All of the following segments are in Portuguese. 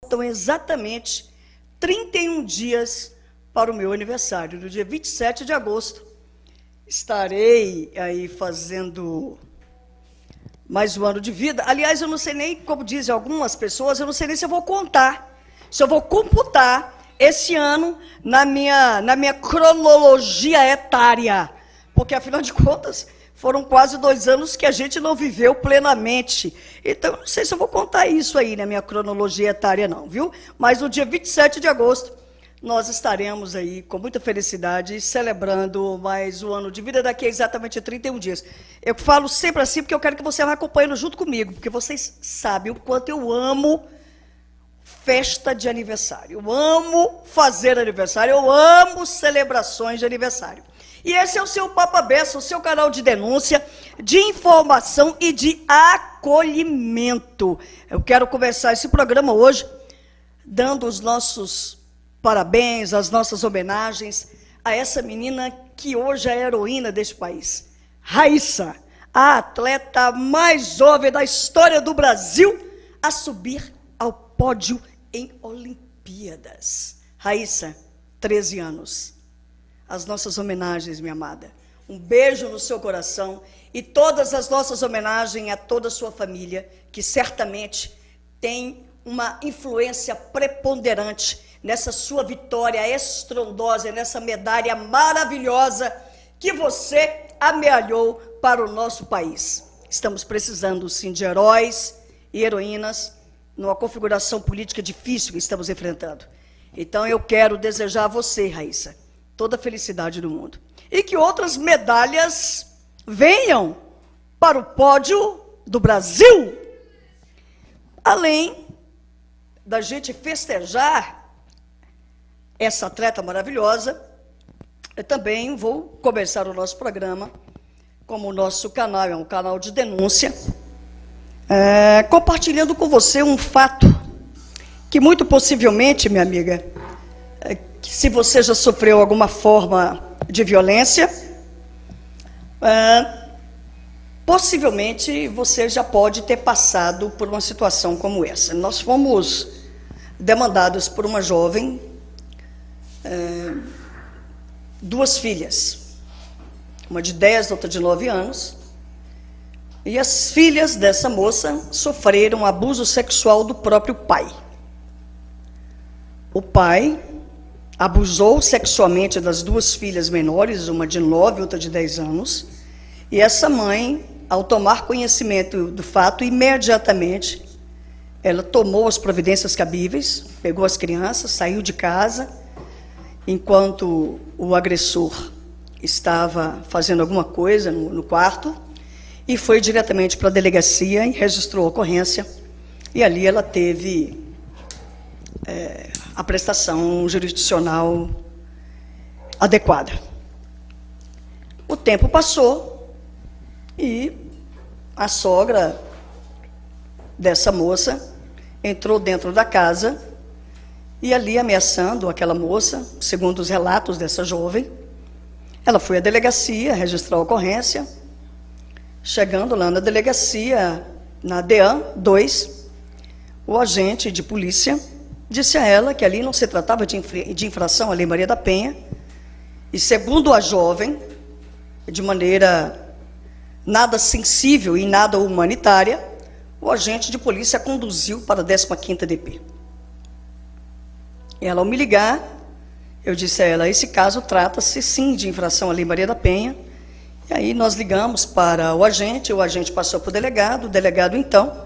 faltam exatamente 31 dias para o meu aniversário. No dia 27 de agosto, estarei aí fazendo mais um ano de vida. Aliás, eu não sei nem, como dizem algumas pessoas, eu não sei nem se eu vou contar, se eu vou computar esse ano na minha cronologia etária, porque, afinal de contas, foram quase 2 anos que a gente não viveu plenamente. Então, eu não sei se eu vou contar isso aí na minha cronologia etária, não, viu? Mas no dia 27 de agosto, nós estaremos aí, com muita felicidade, celebrando mais um ano de vida, daqui a exatamente 31 dias. Eu falo sempre assim, porque eu quero que você vá acompanhando junto comigo, porque vocês sabem o quanto eu amo festa de aniversário. Eu amo fazer aniversário, eu amo celebrações de aniversário. E esse é o seu Papa Bessa, o seu canal de denúncia, de informação e de acolhimento. Eu quero começar esse programa hoje dando os nossos parabéns, as nossas homenagens a essa menina que hoje é a heroína deste país. Raíssa, a atleta mais jovem da história do Brasil a subir ao pódio em Olimpíadas. Raíssa, 13 anos. As nossas homenagens, minha amada. Um beijo no seu coração e todas as nossas homenagens a toda a sua família, que certamente tem uma influência preponderante nessa sua vitória estrondosa, nessa medalha maravilhosa que você amealhou para o nosso país. Estamos precisando, sim, de heróis e heroínas numa configuração política difícil que estamos enfrentando. Então, eu quero desejar a você, Raíssa, toda a felicidade do mundo. E que outras medalhas venham para o pódio do Brasil. Além da gente festejar essa atleta maravilhosa, eu também vou começar o nosso programa, como o nosso canal é um canal de denúncia, compartilhando com você um fato que muito possivelmente, minha amiga, que se você já sofreu alguma forma de violência, possivelmente você já pode ter passado por uma situação como essa. Nós fomos demandados por uma jovem, 2 filhas, uma de 10, outra de 9 anos, e as filhas dessa moça sofreram abuso sexual do próprio pai. O pai abusou sexualmente das 2 filhas menores, uma de 9 e outra de 10 anos, e essa mãe, ao tomar conhecimento do fato, imediatamente, ela tomou as providências cabíveis, pegou as crianças, saiu de casa, enquanto o agressor estava fazendo alguma coisa no quarto, e foi diretamente para a delegacia e registrou a ocorrência, e ali ela teve a prestação jurisdicional adequada. O tempo passou e a sogra dessa moça entrou dentro da casa e ali ameaçando aquela moça, segundo os relatos dessa jovem, ela foi à delegacia registrar a ocorrência. Chegando lá na delegacia, na DEAN 2, o agente de polícia disse a ela que ali não se tratava de infração à Lei Maria da Penha, e segundo a jovem, de maneira nada sensível e nada humanitária, o agente de polícia a conduziu para a 15ª DP. Ela, ao me ligar, eu disse a ela, esse caso trata-se sim de infração à Lei Maria da Penha, e aí nós ligamos para o agente passou para o delegado então,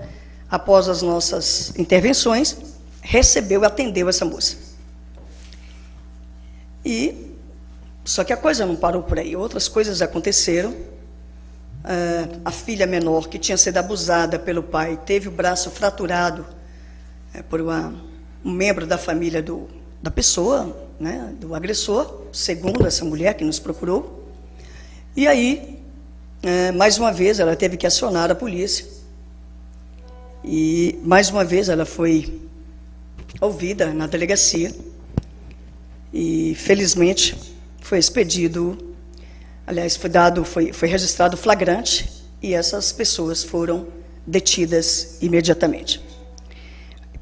após as nossas intervenções, recebeu e atendeu essa moça. Só que a coisa não parou por aí, outras coisas aconteceram. A filha menor, que tinha sido abusada pelo pai, teve o braço fraturado por um membro da família da pessoa, né, do agressor, segundo essa mulher que nos procurou. E aí, mais uma vez, ela teve que acionar a polícia. E, mais uma vez, ela foi ouvida na delegacia. E, felizmente, foi expedido, aliás, foi registrado flagrante, e essas pessoas foram detidas imediatamente.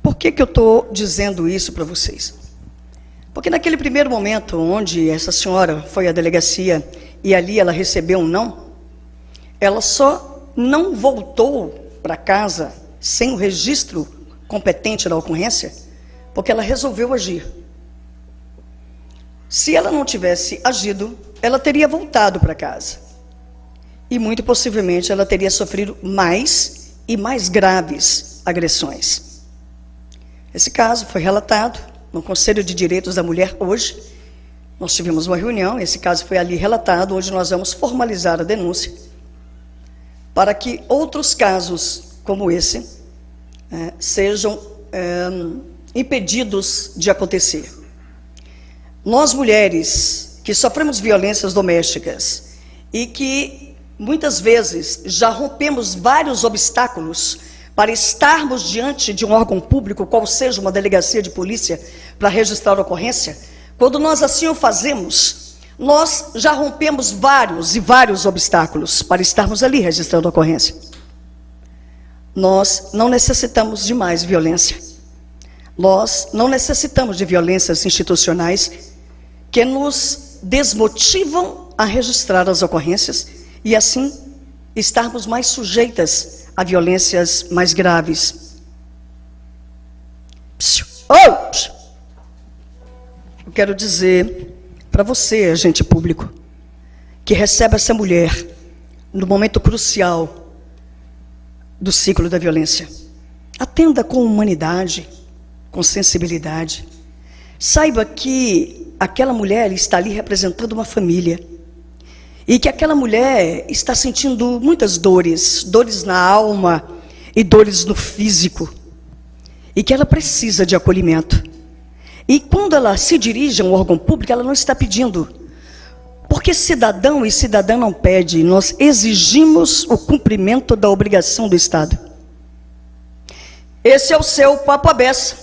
Por que eu estou dizendo isso para vocês? Porque naquele primeiro momento onde essa senhora foi à delegacia e ali ela recebeu um não, ela só não voltou para casa sem o registro competente da ocorrência, porque ela resolveu agir. Se ela não tivesse agido, ela teria voltado para casa. E muito possivelmente ela teria sofrido mais e mais graves agressões. Esse caso foi relatado no Conselho de Direitos da Mulher hoje. Nós tivemos uma reunião, esse caso foi ali relatado. Hoje nós vamos formalizar a denúncia para que outros casos como esse sejam impedidos de acontecer. Nós mulheres que sofremos violências domésticas e que muitas vezes já rompemos vários obstáculos para estarmos diante de um órgão público, qual seja uma delegacia de polícia, para registrar a ocorrência, quando nós assim o fazemos, nós já rompemos vários obstáculos para estarmos ali registrando a ocorrência. Nós não necessitamos de mais violência. Nós não necessitamos de violências institucionais que nos desmotivam a registrar as ocorrências e assim estarmos mais sujeitas a violências mais graves. Eu quero dizer para você, agente público, que recebe essa mulher no momento crucial do ciclo da violência. Atenda com humanidade, com sensibilidade. Saiba que aquela mulher está ali representando uma família. E que aquela mulher está sentindo muitas dores, dores na alma e dores no físico. E que ela precisa de acolhimento. E quando ela se dirige a um órgão público, ela não está pedindo. Porque cidadão e cidadã não pede, nós exigimos o cumprimento da obrigação do Estado. Esse é o seu Papo à Beça,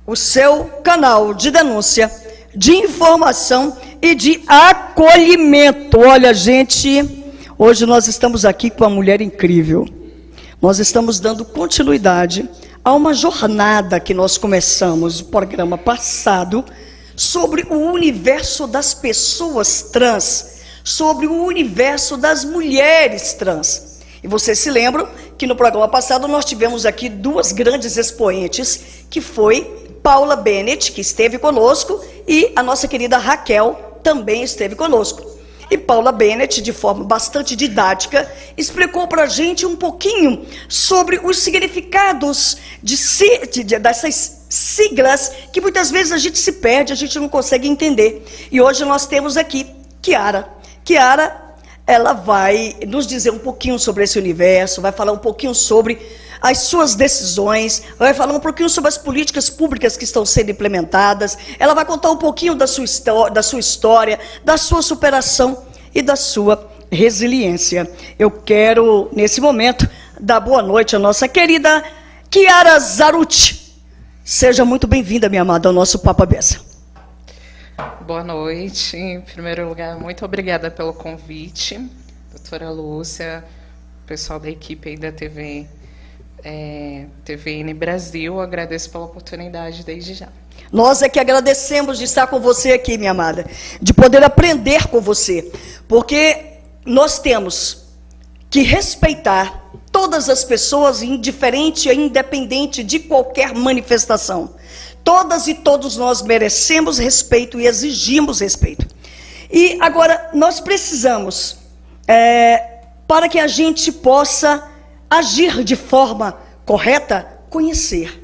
o seu canal de denúncia, de informação e de acolhimento. Olha, gente, hoje nós estamos aqui com uma mulher incrível. Nós estamos dando continuidade a uma jornada que nós começamos no programa passado sobre o universo das pessoas trans, sobre o universo das mulheres trans. E vocês se lembram que no programa passado nós tivemos aqui duas grandes expoentes, que foi Paula Bennett, que esteve conosco, e a nossa querida Raquel também esteve conosco. E Paula Bennett, de forma bastante didática, explicou para a gente um pouquinho sobre os significados dessas siglas que muitas vezes a gente se perde, a gente não consegue entender. E hoje nós temos aqui Kiara. Kiara, ela vai nos dizer um pouquinho sobre esse universo, vai falar um pouquinho sobre as suas decisões, vai falar um pouquinho sobre as políticas públicas que estão sendo implementadas, ela vai contar um pouquinho da sua história, da sua superação e da sua resiliência. Eu quero, nesse momento, dar boa noite à nossa querida Kiara Zaruti. Seja muito bem-vinda, minha amada, ao nosso Papo à Beça. Boa noite. Em primeiro lugar, muito obrigada pelo convite, doutora Lúcia, pessoal da equipe aí da TVN Brasil, agradeço pela oportunidade desde já. Nós é que agradecemos de estar com você aqui, minha amada, de poder aprender com você, porque nós temos que respeitar todas as pessoas, indiferente e independente de qualquer manifestação. Todas e todos nós merecemos respeito e exigimos respeito. E agora, nós precisamos, para que a gente possa agir de forma correta, conhecer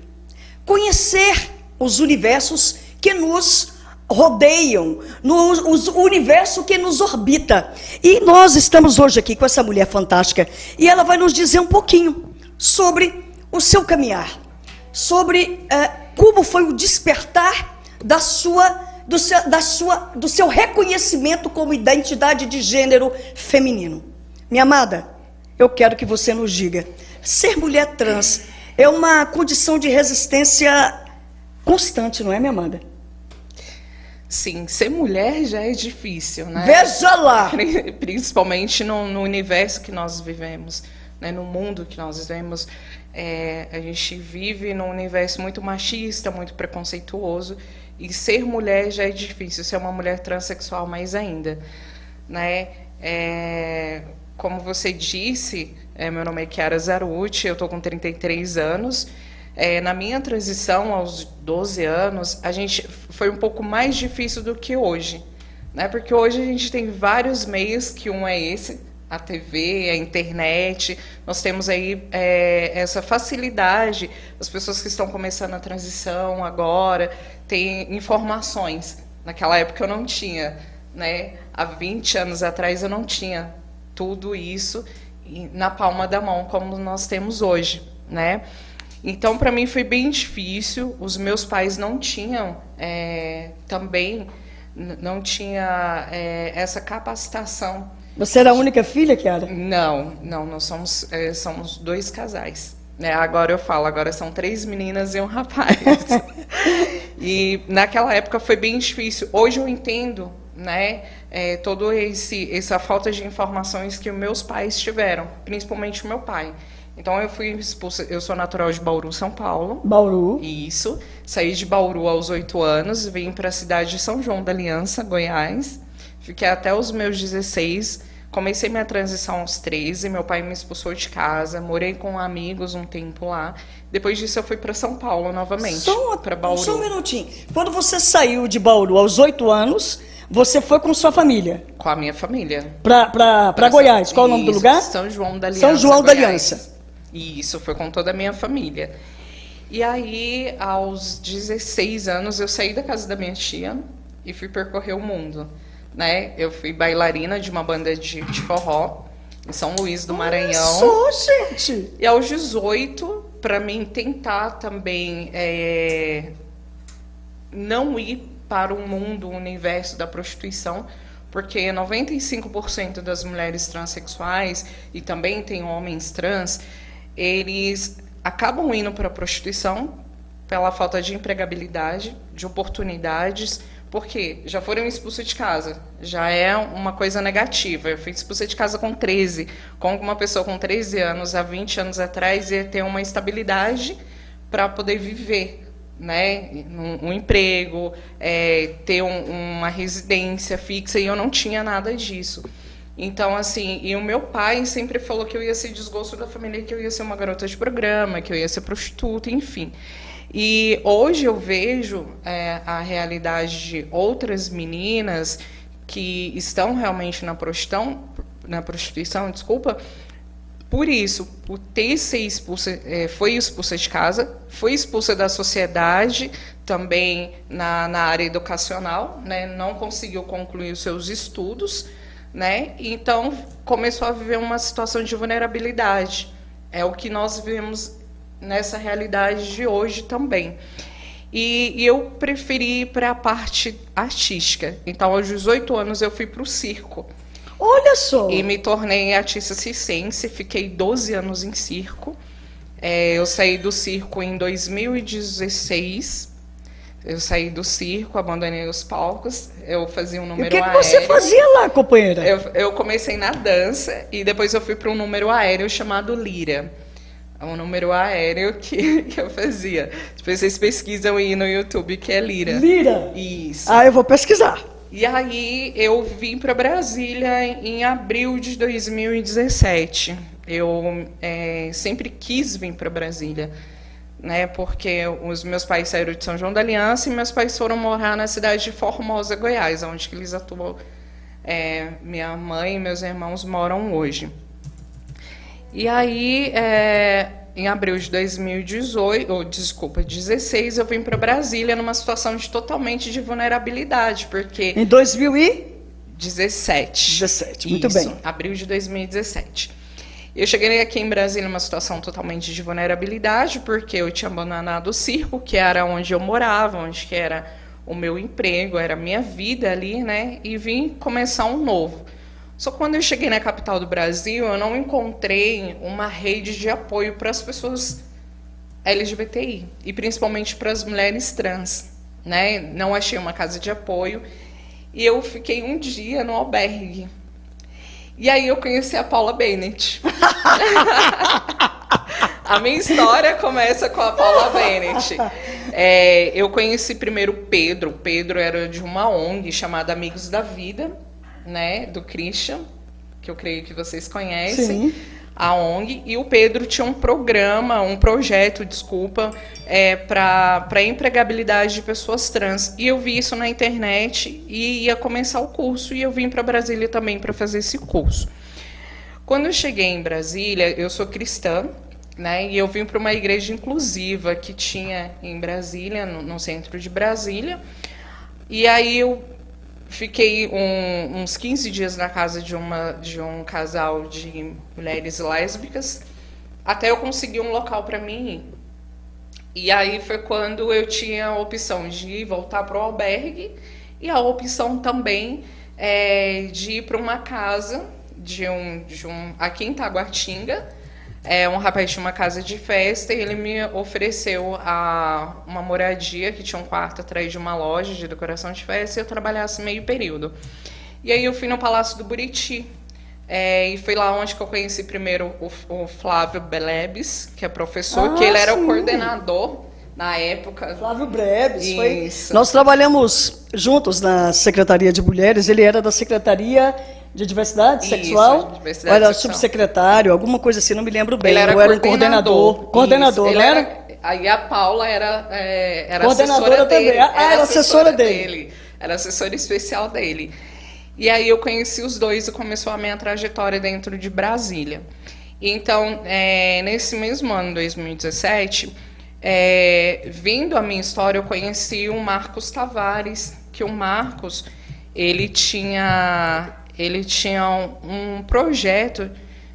os universos que nos rodeiam, o universo que nos orbita. E nós estamos hoje aqui com essa mulher fantástica, e ela vai nos dizer um pouquinho sobre o seu caminhar, sobre como foi o despertar do seu reconhecimento como identidade de gênero feminino. Minha amada, eu quero que você nos diga, ser mulher trans é uma condição de resistência constante, não é, minha amada? Sim, ser mulher já é difícil, né? Veja lá! Principalmente no universo que nós vivemos. né, no mundo que nós vivemos, a gente vive num universo muito machista, muito preconceituoso, e ser mulher já é difícil, ser uma mulher transexual mais ainda, né? Como você disse, meu nome é Chiara Zarucci, eu estou com 33 anos. Na minha transição, aos 12 anos, foi um pouco mais difícil do que hoje, né? Porque hoje a gente tem vários meios, que um é esse, a TV, a internet. Nós temos aí essa facilidade, as pessoas que estão começando a transição agora têm informações. Naquela época eu não tinha, né? Há 20 anos atrás eu não tinha tudo isso na palma da mão como nós temos hoje, né? Então, para mim foi bem difícil. Os meus pais não tinham também não tinha essa capacitação. Você era a única filha, Chiara? Não, nós somos 2 casais. Agora eu falo, agora são 3 meninas e um rapaz. E naquela época foi bem difícil. Hoje eu entendo, né, toda essa falta de informações que os meus pais tiveram, principalmente o meu pai. Então eu fui expulsa, eu sou natural de Bauru, São Paulo. Bauru. Isso. Saí de Bauru aos 8 anos, vim para a cidade de São João da Aliança, Goiás. Fiquei até os meus 16. Comecei minha transição aos 13, meu pai me expulsou de casa, morei com amigos um tempo lá. Depois disso eu fui para São Paulo novamente, para Bauru. Só um minutinho. Quando você saiu de Bauru aos 8 anos, você foi com sua família? Com a minha família. Para Goiás. Qual é o nome do lugar? São João da Aliança. São João da Aliança. Isso, foi com toda a minha família. E aí, aos 16 anos, eu saí da casa da minha tia e fui percorrer o mundo, né? Eu fui bailarina de uma banda de forró em São Luís do Maranhão. Olha só, gente! E aos 18, para mim tentar também não ir para o mundo, o universo da prostituição, porque 95% das mulheres transexuais, e também tem homens trans, eles acabam indo para a prostituição pela falta de empregabilidade, de oportunidades, porque já foram expulsos de casa, já é uma coisa negativa. Eu fui expulsa de casa com 13, como uma pessoa com 13 anos, há 20 anos atrás, ia ter uma estabilidade para poder viver, né, um emprego, ter uma residência fixa, e eu não tinha nada disso. Então, assim, e o meu pai sempre falou que eu ia ser desgosto da família, que eu ia ser uma garota de programa, que eu ia ser prostituta, enfim. E hoje eu vejo a realidade de outras meninas que estão realmente na prostituição, desculpa, por isso, por ter sido expulsa, foi expulsa de casa, foi expulsa da sociedade, também na área educacional, né, não conseguiu concluir os seus estudos, né, então começou a viver uma situação de vulnerabilidade. É o que nós vivemos nessa realidade de hoje também. E eu preferi ir para a parte artística. Então, aos 18 anos, eu fui para o circo. Olha só! E me tornei artista circense, fiquei 12 anos em circo. Eu saí do circo em 2016. Eu saí do circo, abandonei os palcos, eu fazia um número aéreo. E o que você fazia lá, companheira? Eu comecei na dança e depois eu fui para um número aéreo chamado Lira. É um número aéreo que eu fazia. Depois vocês pesquisam aí no YouTube, que é Lira. Lira? Isso. Eu vou pesquisar. E aí eu vim para Brasília em abril de 2017. Eu sempre quis vir para Brasília, né? Porque os meus pais saíram de São João da Aliança e meus pais foram morar na cidade de Formosa, Goiás, onde que eles atuam. Minha mãe e meus irmãos moram hoje. E aí, em abril de 2016, eu vim para Brasília numa situação totalmente de vulnerabilidade, porque... Em 2017. 17, muito bem. Abril de 2017. Eu cheguei aqui em Brasília numa situação totalmente de vulnerabilidade, porque eu tinha abandonado o circo, que era onde eu morava, onde que era o meu emprego, era a minha vida ali, né? E vim começar um novo. Só que quando eu cheguei na capital do Brasil, eu não encontrei uma rede de apoio para as pessoas LGBTI, e principalmente para as mulheres trans, né? Não achei uma casa de apoio, e eu fiquei um dia no albergue. E aí eu conheci a Paula Bennett. A minha história começa com a Paula Bennett. Eu conheci primeiro o Pedro. O Pedro era de uma ONG chamada Amigos da Vida, né, do Christian, que eu creio que vocês conhecem. Sim. A ONG. E o Pedro tinha um projeto, para empregabilidade de pessoas trans. E eu vi isso na internet e ia começar o curso. E eu vim para Brasília também para fazer esse curso. Quando eu cheguei em Brasília, eu sou cristã, né? E eu vim para uma igreja inclusiva que tinha em Brasília, no centro de Brasília. E aí eu fiquei uns 15 dias na casa de um casal de mulheres lésbicas, até eu conseguir um local para mim ir. E aí foi quando eu tinha a opção de voltar para o albergue e a opção também de ir para uma casa aqui em Taguatinga. Um rapaz tinha uma casa de festa e ele me ofereceu uma moradia que tinha um quarto atrás de uma loja de decoração de festa e eu trabalhasse meio período. E aí eu fui no Palácio do Buriti. E foi lá onde que eu conheci primeiro o Flávio Belebes, que é professor, que ele era o coordenador na época. Flávio Belebes. Isso. Nós trabalhamos juntos na Secretaria de Mulheres, ele era da Secretaria de Diversidade Sexual? Diversidade era sexual. Subsecretário, alguma coisa assim, não me lembro bem. Ele era um coordenador. Coordenador, não era? Aí a Paula era coordenadora também. Era assessora dele. Era assessora especial dele. E aí eu conheci os dois e começou a minha trajetória dentro de Brasília. Então, nesse mesmo ano, 2017, vindo a minha história, eu conheci o Marcos Tavares, que o Marcos, ele tinha um projeto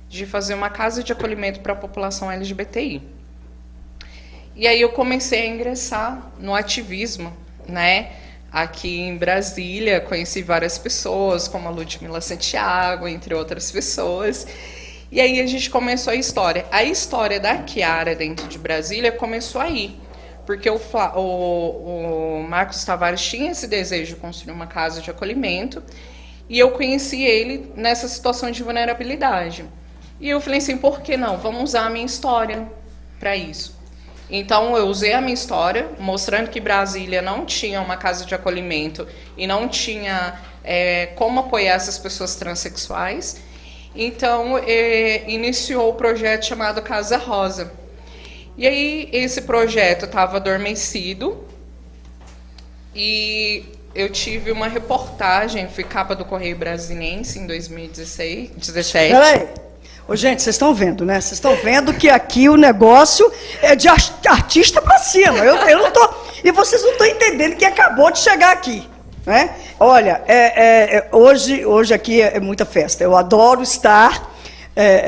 de fazer uma casa de acolhimento para a população LGBTI. E aí eu comecei a ingressar no ativismo, né? Aqui em Brasília, conheci várias pessoas, como a Ludmila Santiago, entre outras pessoas. E aí a gente começou a história. A história da Kiara dentro de Brasília começou aí. Porque o Marcos Tavares tinha esse desejo de construir uma casa de acolhimento. E eu conheci ele nessa situação de vulnerabilidade. E eu falei assim, por que não? Vamos usar a minha história para isso. Então, eu usei a minha história, mostrando que Brasília não tinha uma casa de acolhimento e não tinha como apoiar essas pessoas transexuais. Então, iniciou o projeto chamado Casa Rosa. E aí, esse projeto estava adormecido e eu tive uma reportagem, fui capa do Correio Brasiliense em 2017. Peraí. Ô, gente, vocês estão vendo, né? Vocês estão vendo que aqui o negócio é de artista para cima. Eu não tô... E vocês não estão entendendo que acabou de chegar aqui, né? Olha, hoje aqui é muita festa. Eu adoro estar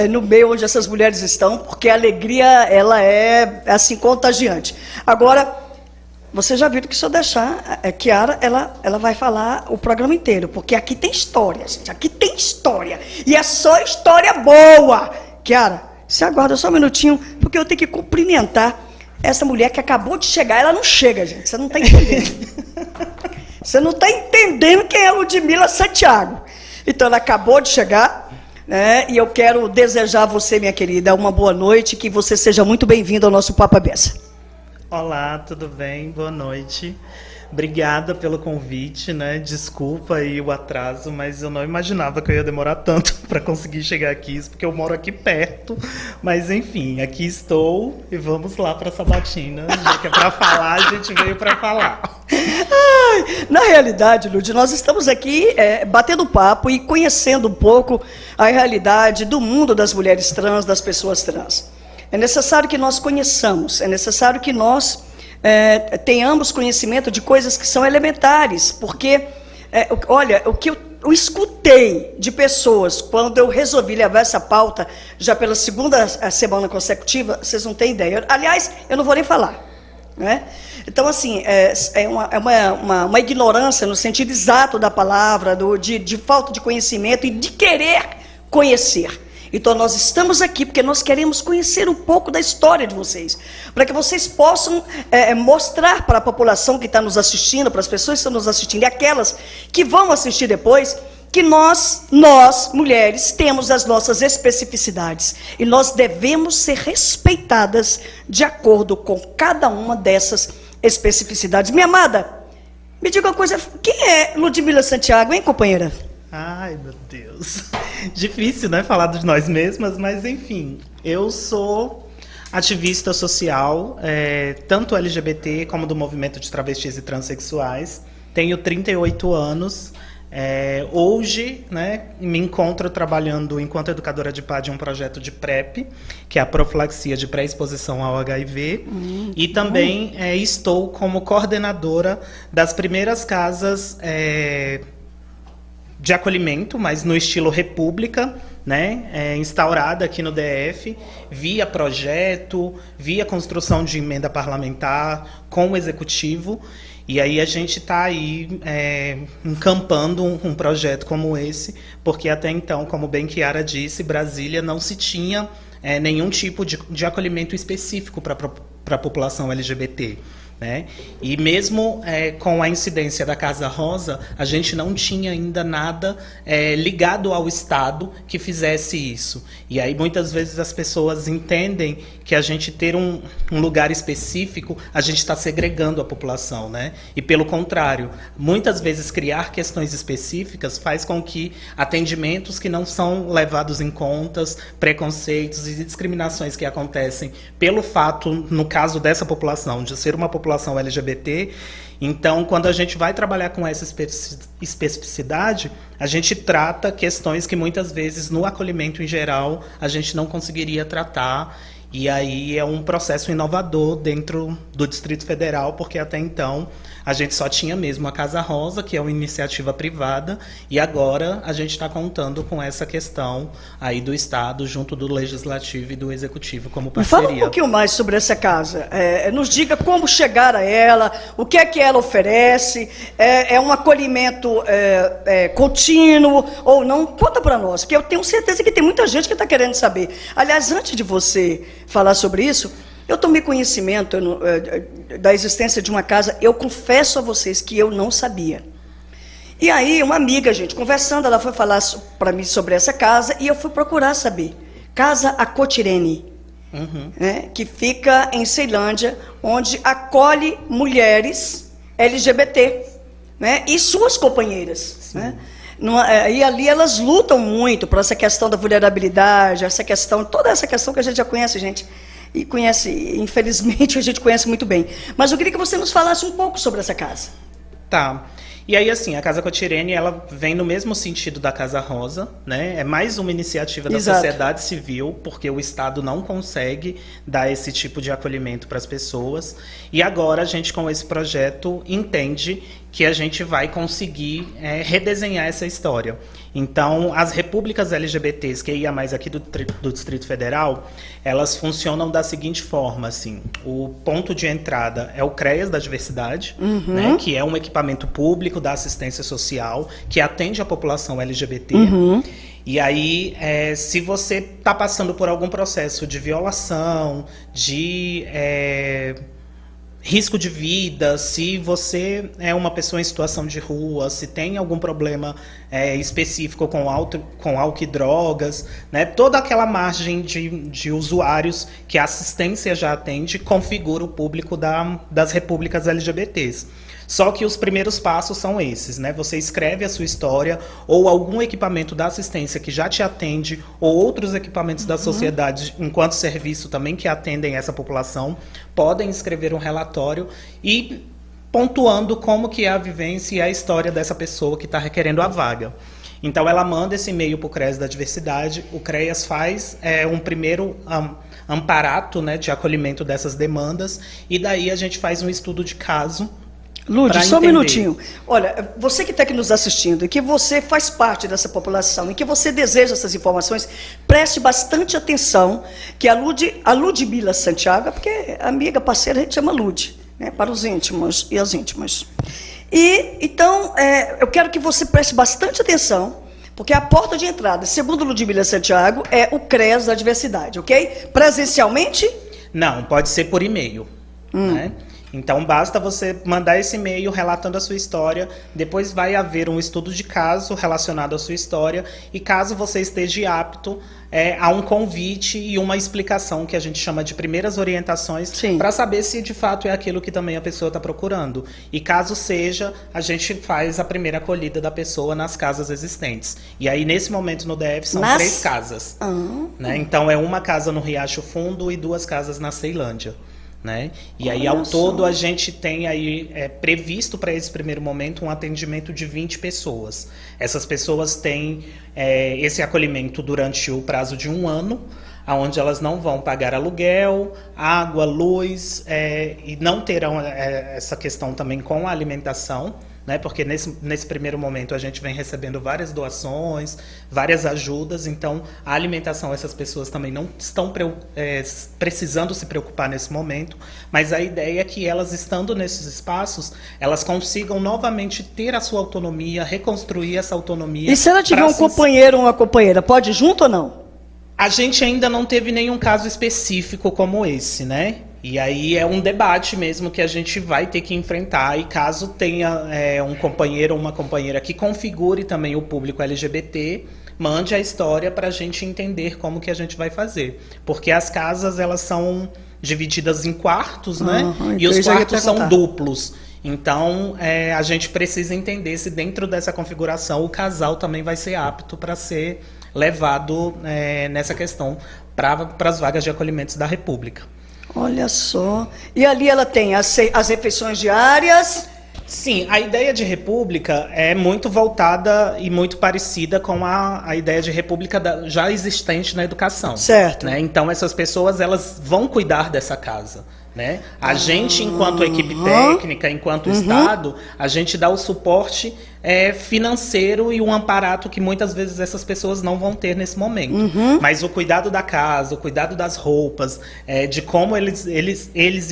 no meio onde essas mulheres estão, porque a alegria, ela é, assim, contagiante. Agora... Você já viu que se eu deixar, a Kiara, ela vai falar o programa inteiro, porque aqui tem história, gente, aqui tem história, e é só história boa. Kiara, você aguarda só um minutinho, porque eu tenho que cumprimentar essa mulher que acabou de chegar. Ela não chega, gente, você não está entendendo. Você não está entendendo quem é a Ludmila Santiago. Então, ela acabou de chegar, né, e eu quero desejar a você, minha querida, uma boa noite, que você seja muito bem-vindo ao nosso Papo à Beça. Olá, tudo bem? Boa noite. Obrigada pelo convite, né? Desculpa aí o atraso, mas eu não imaginava que eu ia demorar tanto para conseguir chegar aqui, porque eu moro aqui perto. Mas enfim, aqui estou e vamos lá para Sabatina. Já que é para falar, a gente veio para falar. Ai, na realidade, Lud, nós estamos aqui batendo papo e conhecendo um pouco a realidade do mundo das mulheres trans, das pessoas trans. É necessário que nós conheçamos, é necessário que nós tenhamos conhecimento de coisas que são elementares, porque, olha, o que eu escutei de pessoas quando eu resolvi levar essa pauta, já pela segunda semana consecutiva, vocês não têm ideia. Aliás, eu não vou nem falar, né? Então, assim, uma ignorância no sentido exato da palavra, de falta de conhecimento e de querer conhecer. Então, nós estamos aqui porque nós queremos conhecer um pouco da história de vocês, para que vocês possam mostrar para a população que está nos assistindo, para as pessoas que estão nos assistindo e aquelas que vão assistir depois, que nós, mulheres, temos as nossas especificidades e nós devemos ser respeitadas de acordo com cada uma dessas especificidades. Minha amada, me diga uma coisa, quem é Ludmila Santiago, hein, companheira? Ai, meu Deus. Difícil, né, falar de nós mesmas, mas enfim, eu sou ativista social, tanto LGBT como do movimento de travestis e transexuais. Tenho 38 anos. Hoje, né, me encontro trabalhando enquanto educadora de PA de um projeto de PrEP, que é a profilaxia de pré-exposição ao HIV, e também estou como coordenadora das primeiras casas de acolhimento, mas no estilo república, né, instaurada aqui no DF, via projeto, via construção de emenda parlamentar com o executivo. E aí a gente está aí encampando um projeto como esse, porque até então, como bem Chiara disse, Brasília não se tinha nenhum tipo de acolhimento específico para a população LGBT. Né? E mesmo com a incidência da Casa Rosa, a gente não tinha ainda nada ligado ao Estado que fizesse isso. E aí muitas vezes as pessoas entendem que a gente ter um lugar específico, a gente está segregando a população, né? E pelo contrário, muitas vezes criar questões específicas faz com que atendimentos que não são levados em contas, preconceitos e discriminações que acontecem pelo fato, no caso dessa população, de ser uma população LGBT. Então, quando a gente vai trabalhar com essa especificidade, a gente trata questões que muitas vezes no acolhimento em geral a gente não conseguiria tratar. E aí é um processo inovador dentro do Distrito Federal, porque até então a gente só tinha mesmo a Casa Rosa, que é uma iniciativa privada, e agora a gente está contando com essa questão aí do Estado, junto do Legislativo e do Executivo como parceria. Fala um pouquinho mais sobre essa casa. Nos diga como chegar a ela, o que é que ela oferece, é um acolhimento contínuo ou não? Conta para nós, porque eu tenho certeza que tem muita gente que está querendo saber. Aliás, antes de você falar sobre isso, eu tomei conhecimento da existência de uma casa, eu confesso a vocês que eu não sabia. E aí, uma amiga, gente, conversando, ela foi falar para mim sobre essa casa e eu fui procurar saber. Casa Acotirene, né, que fica em Ceilândia, onde acolhe mulheres LGBT, né, e suas companheiras, né? E ali elas lutam muito por essa questão da vulnerabilidade, essa questão, toda essa questão que a gente já conhece, gente. E conhece, infelizmente, a gente conhece muito bem. Mas eu queria que você nos falasse um pouco sobre essa casa. Tá. E aí, assim, a Casa Acotirene, ela vem no mesmo sentido da Casa Rosa, né? É mais uma iniciativa da sociedade civil, porque o Estado não consegue dar esse tipo de acolhimento para as pessoas. E agora a gente, com esse projeto, entende que a gente vai conseguir redesenhar essa história. Então, as repúblicas LGBTs, que ia mais aqui do Distrito Federal, elas funcionam da seguinte forma, assim, o ponto de entrada é o CREAS da diversidade, né, que é um equipamento público da assistência social, que atende a população LGBT. E aí, se você está passando por algum processo de violação, de risco de vida, se você é uma pessoa em situação de rua, se tem algum problema específico com álcool e drogas, né, toda aquela margem de usuários que a assistência já atende, configura o público das repúblicas LGBTs. Só que os primeiros passos são esses, né? Você escreve a sua história ou algum equipamento da assistência que já te atende ou outros equipamentos da sociedade, enquanto serviço também que atendem essa população, podem escrever um relatório e pontuando como que é a vivência e a história dessa pessoa que está requerendo a vaga. Então ela manda esse e-mail para o CREAS da diversidade, o CREAS faz um primeiro amparato, né, de acolhimento dessas demandas e daí a gente faz um estudo de caso. Lúdia, só um minutinho. Olha, você que está aqui nos assistindo e que você faz parte dessa população e que você deseja essas informações, preste bastante atenção que a Ludmila Santiago, porque amiga, parceira, a gente chama Lud, né, para os íntimos e as íntimas. E, então, eu quero que você preste bastante atenção, porque a porta de entrada, segundo Ludmila Santiago, é o CREAS da diversidade, ok? Presencialmente? Não, pode ser por e-mail, né? Então, basta você mandar esse e-mail relatando a sua história, depois vai haver um estudo de caso relacionado à sua história, e caso você esteja apto, há um convite e uma explicação que a gente chama de primeiras orientações para saber se de fato é aquilo que também a pessoa está procurando. E caso seja, a gente faz a primeira acolhida da pessoa nas casas existentes. E aí, nesse momento, no DF, são 3 casas. Né? Então, é uma casa no Riacho Fundo e 2 casas na Ceilândia. Né? E aí, ao todo, a gente tem aí previsto para esse primeiro momento um atendimento de 20 pessoas. Essas pessoas têm esse acolhimento durante o prazo de 1 ano, onde elas não vão pagar aluguel, água, luz, e não terão essa questão também com a alimentação, né? Porque nesse primeiro momento a gente vem recebendo várias doações, várias ajudas, então a alimentação essas pessoas também não estão precisando se preocupar nesse momento, mas a ideia é que elas, estando nesses espaços, elas consigam novamente ter a sua autonomia, reconstruir essa autonomia. E se ela tiver um companheiro ou uma companheira, pode ir junto ou não? A gente ainda não teve nenhum caso específico como esse, né? E aí é um debate mesmo que a gente vai ter que enfrentar, e caso tenha um companheiro ou uma companheira que configure também o público LGBT, mande a história para a gente entender como que a gente vai fazer. Porque as casas, elas são divididas em quartos, né? E os quartos são duplos. Então, a gente precisa entender se dentro dessa configuração o casal também vai ser apto para ser levado nessa questão para as vagas de acolhimentos da República. Olha só. E ali ela tem as refeições diárias? Sim, a ideia de república é muito voltada e muito parecida com a ideia de república já existente na educação. Certo. Né? Então, essas pessoas, elas vão cuidar dessa casa. Né? A gente, enquanto equipe técnica, enquanto Estado, a gente dá o suporte financeiro e um amparato que muitas vezes essas pessoas não vão ter nesse momento. Mas o cuidado da casa, o cuidado das roupas, de como eles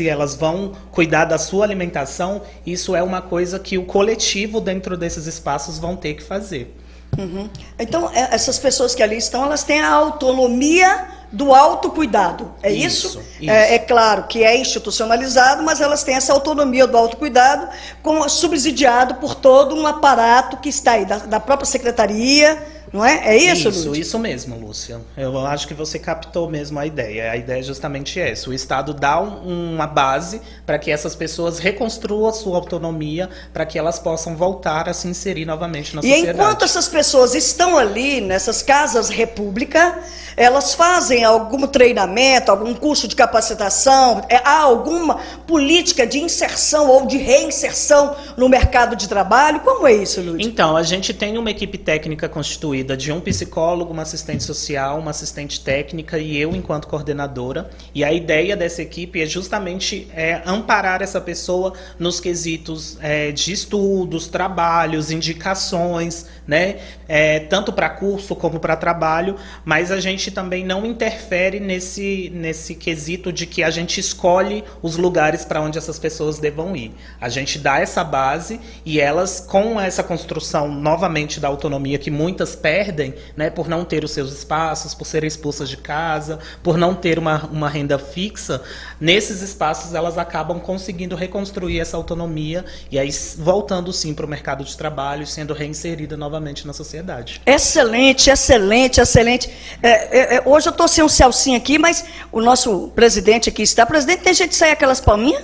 e elas vão cuidar da sua alimentação, isso é uma coisa que o coletivo dentro desses espaços vão ter que fazer. Então, essas pessoas que ali estão, elas têm a autonomia do autocuidado, é isso? É claro que é institucionalizado, mas elas têm essa autonomia do autocuidado, subsidiado por todo um aparato que está aí, da própria secretaria, não é? É isso, Lúcia? Isso mesmo, Lúcia. Eu acho que você captou mesmo a ideia. A ideia é justamente essa. O Estado dá uma base para que essas pessoas reconstruam a sua autonomia, para que elas possam voltar a se inserir novamente na sociedade. E enquanto essas pessoas estão ali, nessas casas república, elas fazem algum treinamento, algum curso de capacitação, há alguma política de inserção ou de reinserção no mercado de trabalho? Como é isso, Lúcia? Então, a gente tem uma equipe técnica constituída de um psicólogo, uma assistente social, uma assistente técnica e eu enquanto coordenadora. E a ideia dessa equipe é justamente amparar essa pessoa nos quesitos de estudos, trabalhos, indicações, né? Tanto para curso como para trabalho, mas a gente também não interfere nesse quesito de que a gente escolhe os lugares para onde essas pessoas devam ir. A gente dá essa base e elas, com essa construção novamente da autonomia que muitas perdem, né, por não ter os seus espaços, por serem expulsas de casa, por não ter uma renda fixa, nesses espaços elas acabam conseguindo reconstruir essa autonomia e aí voltando sim para o mercado de trabalho e sendo reinserida novamente na sociedade. Excelente, excelente, excelente. Hoje eu estou sem um Celcinho aqui, mas o nosso presidente aqui está. Presidente, tem jeito de sair aquelas palminhas?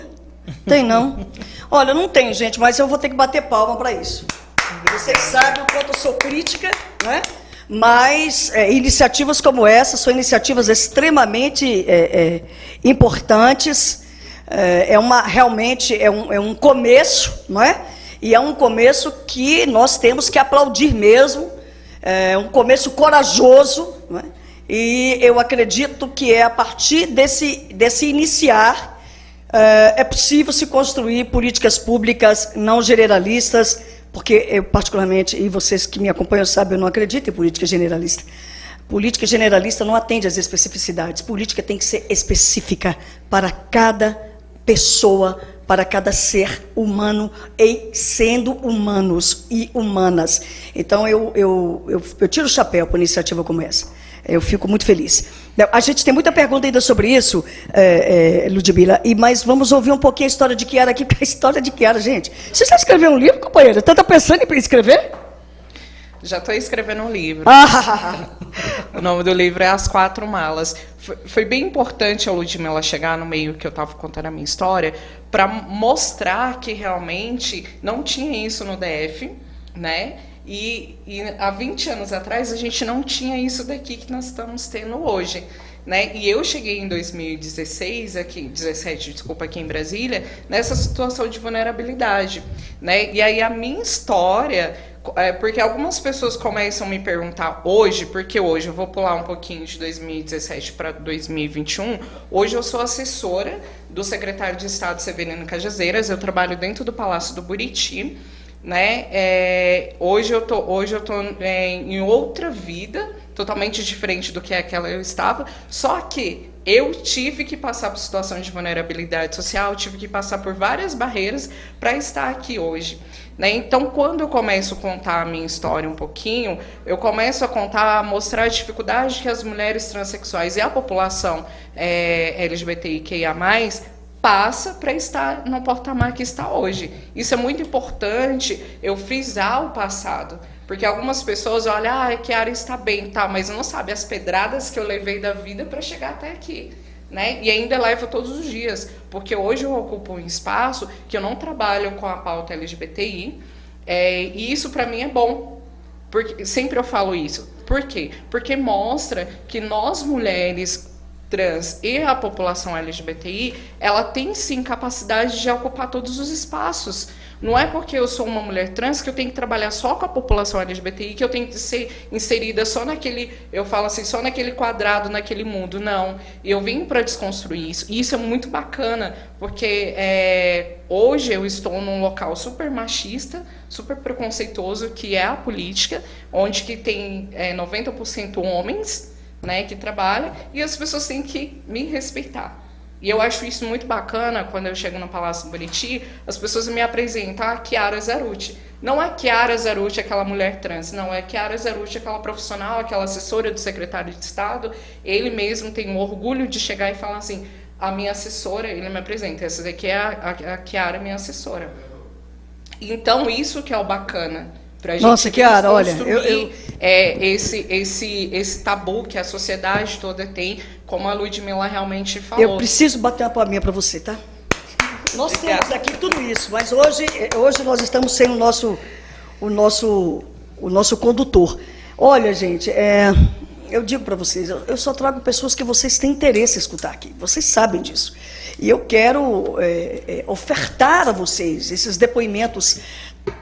Tem não? Olha, não tem, gente, mas eu vou ter que bater palma para isso. Vocês sabem o quanto eu sou crítica, né? Mas iniciativas como essa são iniciativas extremamente importantes. Realmente é um começo, não é? E é um começo que nós temos que aplaudir mesmo. É um começo corajoso, não é? E eu acredito que a partir desse iniciar é possível se construir políticas públicas não generalistas, porque eu particularmente, e vocês que me acompanham sabem, eu não acredito em política generalista. Política generalista não atende às especificidades. Política tem que ser específica para cada pessoa, para cada ser humano, e sendo humanos e humanas. Então, eu tiro o chapéu para uma iniciativa como essa. Eu fico muito feliz. A gente tem muita pergunta ainda sobre isso, Ludmila, mas vamos ouvir um pouquinho a história de Chiara aqui, porque a história de Chiara, gente... Você já escreveu um livro, companheira? Você está pensando em escrever? Já estou escrevendo um livro. O nome do livro é As Quatro Malas. Foi bem importante a Ludmila chegar no meio que eu estava contando a minha história, para mostrar que realmente não tinha isso no DF, né? E há 20 anos atrás a gente não tinha isso daqui que nós estamos tendo hoje, né? E eu cheguei em 2016, 17, desculpa, aqui em Brasília, nessa situação de vulnerabilidade, né? E aí a minha história, porque algumas pessoas começam a me perguntar hoje, porque hoje eu vou pular um pouquinho de 2017 para 2021, hoje eu sou assessora do secretário de Estado Severino Cajazeiras, eu trabalho dentro do Palácio do Buriti, né? Hoje eu tô em outra vida, totalmente diferente do que aquela eu estava, só que eu tive que passar por situação de vulnerabilidade social, tive que passar por várias barreiras para estar aqui hoje, né? Então, quando eu começo a contar a minha história um pouquinho, eu começo a contar, a mostrar a dificuldade que as mulheres transexuais e a população LGBTIQIA+, passa para estar no patamar que está hoje. Isso é muito importante, eu frisar o passado, porque algumas pessoas olham, Chiara está bem, tá, mas não sabe as pedradas que eu levei da vida para chegar até aqui, né? E ainda levo todos os dias, porque hoje eu ocupo um espaço que eu não trabalho com a pauta LGBTI, e isso para mim é bom, porque sempre eu falo isso. Por quê? Porque mostra que nós mulheres trans e a população LGBTI, ela tem sim capacidade de ocupar todos os espaços. Não é porque eu sou uma mulher trans que eu tenho que trabalhar só com a população LGBTI, que eu tenho que ser inserida só naquele, eu falo assim, só naquele quadrado, naquele mundo. Não, eu vim para desconstruir isso. E isso é muito bacana, porque hoje eu estou num local super machista, super preconceituoso, que é a política, onde que tem 90% homens, né, que trabalha, e as pessoas têm que me respeitar. E eu acho isso muito bacana, quando eu chego no Palácio do Buriti, as pessoas me apresentam a Chiara Zarutti. Não é Chiara Zarutti aquela mulher trans, não, é Chiara Zarutti aquela profissional, aquela assessora do secretário de Estado. Ele mesmo tem um orgulho de chegar e falar assim, a minha assessora, ele me apresenta, essa daqui é a Chiara, minha assessora. Então, isso que é o bacana. Pra gente. Nossa, Chiara, olha, esse tabu que a sociedade toda tem, como a Ludmila realmente falou. Eu preciso bater uma palminha para você, tá? Nós temos aqui tudo isso, mas hoje nós estamos sem o nosso condutor. Olha, gente, eu digo para vocês, eu só trago pessoas que vocês têm interesse em escutar aqui. Vocês sabem disso. E eu quero ofertar a vocês esses depoimentos